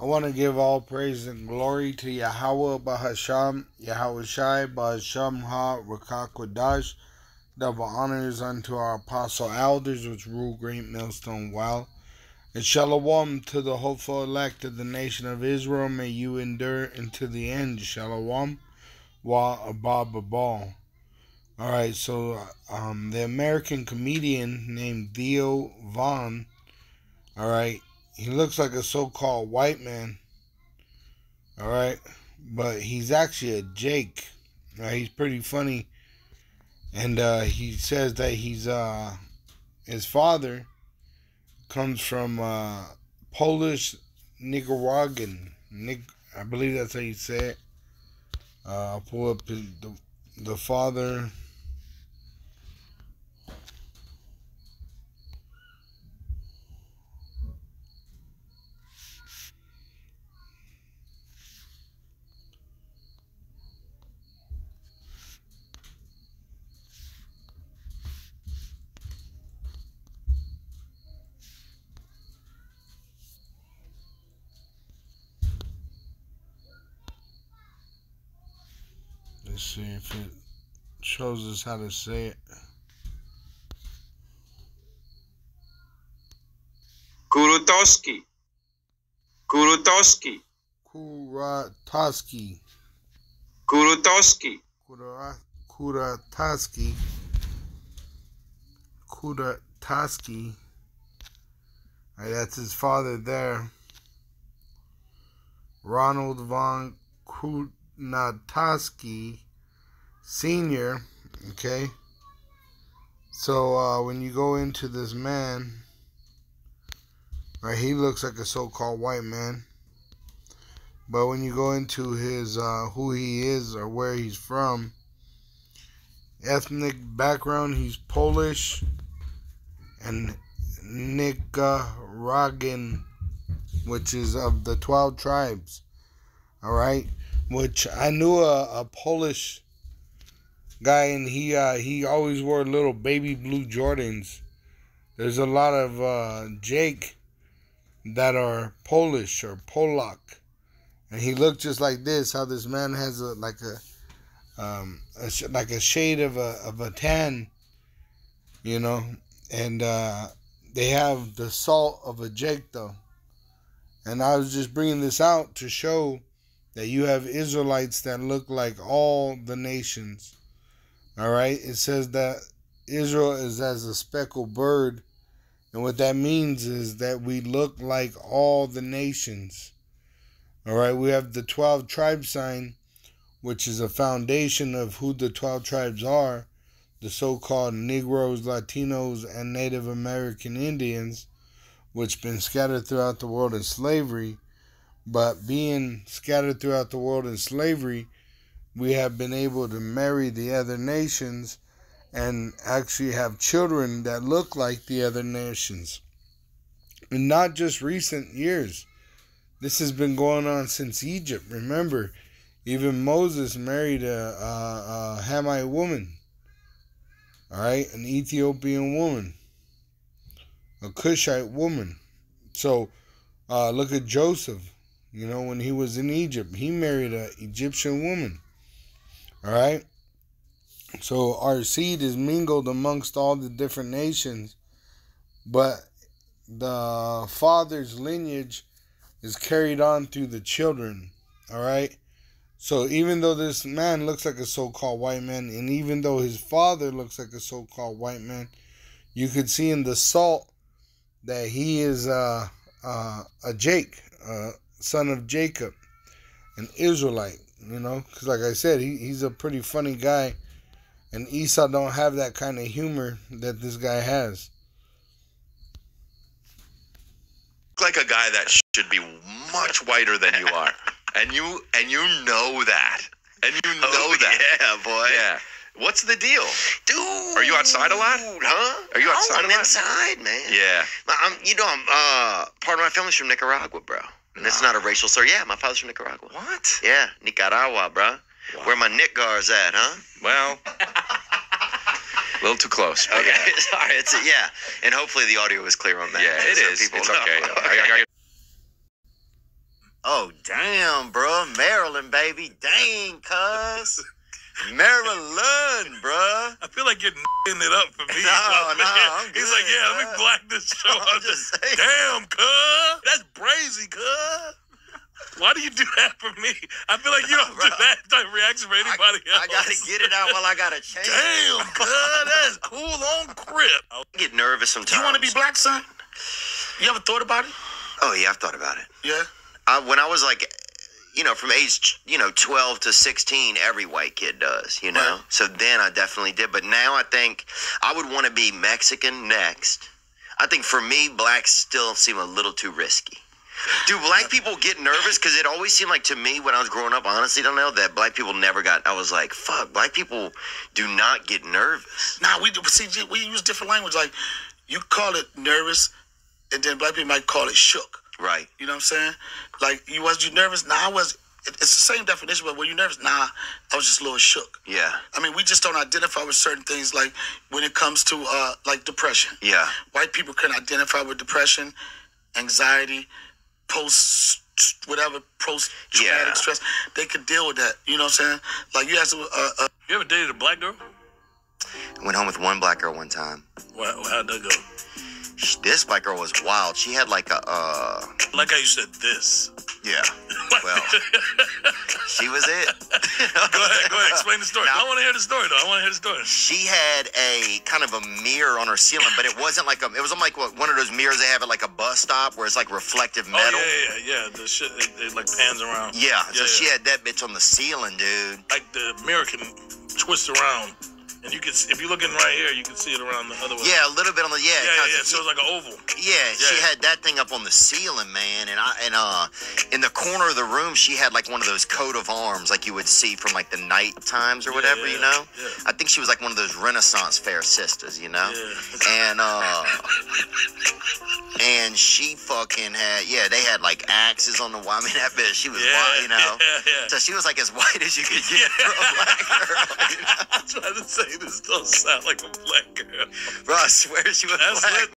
I want to give all praise and glory to Yahweh Bahasham, Yahweh Shai Bahasham Ha Rakakwadash. Double honors unto our apostle elders which rule Great Millstone well. And shalom to the hopeful elect of the nation of Israel. May you endure unto the end. Shalom. Wa Abba. Alright, so the American comedian named Theo Von, alright, he looks like a so-called white man, alright, but he's actually a Jake. He's pretty funny, and he says that he's his father comes from Polish Nicaraguan. I believe that's how you say it. I'll pull up the father. Let's see if it shows us how to say it. Kuratowski. Kuratowski. Alright, that's his father there. Ronald von Kuratowski Sr. Okay. So when you go into this man, right, he looks like a so-called white man. But when you go into his who he is or where he's from, ethnic background, he's Polish and Nicaraguan, which is of the 12 tribes. Alright? Which I knew a Polish guy, and he always wore little baby blue Jordans. There's a lot of Jake that are Polish or Polak, and he looked just like this. How this man has like a shade of a tan, you know, and they have the salt of a Jake though. And I was just bringing this out to show that you have Israelites that look like all the nations. Alright, it says that Israel is as a speckled bird, and what that means is that we look like all the nations. Alright, we have the 12 tribe sign, which is a foundation of who the 12 tribes are, the so-called Negroes, Latinos, and Native American Indians, which been scattered throughout the world in slavery. But being scattered throughout the world in slavery, we have been able to marry the other nations and actually have children that look like the other nations. And not just recent years. This has been going on since Egypt. Remember, even Moses married a Hamite woman. Alright, an Ethiopian woman. A Cushite woman. So, look at Joseph. You know, when he was in Egypt, he married an Egyptian woman. Alright? So our seed is mingled amongst all the different nations, but the father's lineage is carried on through the children. Alright? So even though this man looks like a so-called white man, and even though his father looks like a so-called white man, you could see in the salt that he is a Jake, son of Jacob, an Israelite. You know, because like I said, he's a pretty funny guy, and Esau don't have that kind of humor that this guy has. Like a guy that should be much whiter than you are, and you know that, Yeah, boy. Yeah. What's the deal, Dude. Are you outside a lot? Huh? Are you outside I'm a lot? inside, man. Yeah. I'm part of my family's from Nicaragua, bro. And it's not a racial slur. Yeah, my father's from Nicaragua. What? Yeah, Nicaragua, bro. Wow. Where my Nick guards at, huh? Well, a little too close. But Okay, yeah. sorry. Yeah, and hopefully the audio is clear on that. Yeah, it So is. people It's know. okay. Oh, damn, bro. Maryland, baby. Dang, cuz. Maryland, bruh. I feel like you're it up for me. No, I'm He's good, like, yeah, let me bruh. black this show I'm out. just saying. Damn, cuz. That's brazy, cuz. Why do you do that for me? I feel like you don't do that type of reaction for anybody else. I gotta get it out while I gotta change. Damn, cuz. That is cool on crib. I get nervous sometimes. You want to be black, son? You ever thought about it? Oh, yeah, I've thought about it. Yeah. When I was like, from age, 12 to 16, every white kid does, Right. So then I definitely did. But now I think I would want to be Mexican next. I think for me, blacks still seem a little too risky. Do black people get nervous? Because it always seemed like to me when I was growing up, I honestly don't know, that black people never got, I was like, fuck, black people do not get nervous. Nah, we use different language. Like, you call it nervous, and then black people might call it shook. Right. You know what I'm saying? Like, you nervous? Nah, I was. It's the same definition, but were you nervous? Nah, I was just a little shook. Yeah. I mean, we just don't identify with certain things, like when it comes to like depression. Yeah. White people can identify with depression, anxiety, post-traumatic Yeah. stress. They could deal with that. You know what I'm saying? Like, you asked, you ever dated a black girl? I went home with one black girl one time. How'd that go? This black girl was wild. She had like a, Like how you said this. yeah. Well, she was it. Go ahead, explain the story. Now- I want to hear the story, though. I want to hear the story. She had a kind of a mirror on her ceiling, but it wasn't like it was on like one of those mirrors they have at like a bus stop where it's like reflective metal. Oh, yeah. The shit, it like pans around. Yeah, so she had that bitch on the ceiling, dude. Like the mirror can twist around. And you can, if you're looking right here, you can see it around the other way. Yeah, a little bit on the Yeah. So it's like an oval. Yeah, she had that thing up on the ceiling, man, and in the corner of the room, she had like one of those coat of arms, like you would see from like the night times or whatever, Yeah. I think she was like one of those Renaissance fair sisters, Yeah. and she fucking had, they had like axes on the wall. I mean, that bitch, she was wild, Yeah. So she was like as white as you could get for a black girl. I was trying to say this don't sound like a black girl. Bro, I swear she was That's black, lit,